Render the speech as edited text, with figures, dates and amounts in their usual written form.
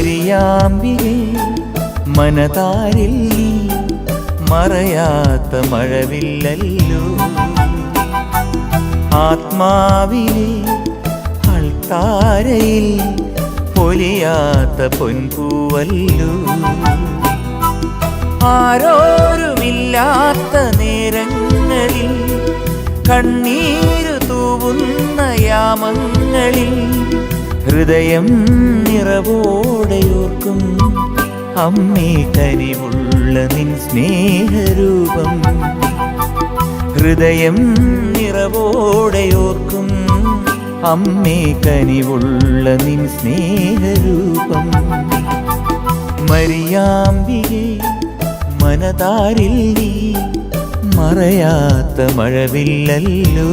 മരിയാമ്പികേ മനതാരിൽ നീ മറയാത്ത മഴവില്ലല്ലോ. ആത്മാവിലെ അൾത്താരയിൽ പൊലിയാത്ത പൊൻപൂവല്ലോ. ആരോരുമില്ലാത്ത നേരങ്ങളിൽ കണ്ണീരു തൂവുന്ന യാമങ്ങളിൽ ഹൃദയം നിറവോടെയോർക്കും അമ്മേ കനിവുള്ള നിൻ സ്നേഹരൂപം. ഹൃദയം നിറവോടെയോർക്കും അമ്മേ കനിവുള്ള നിൻ സ്നേഹരൂപം. മരിയാമ്പികേ മനതാരിൽ നീ മറയാത്ത മഴവില്ലല്ലോ.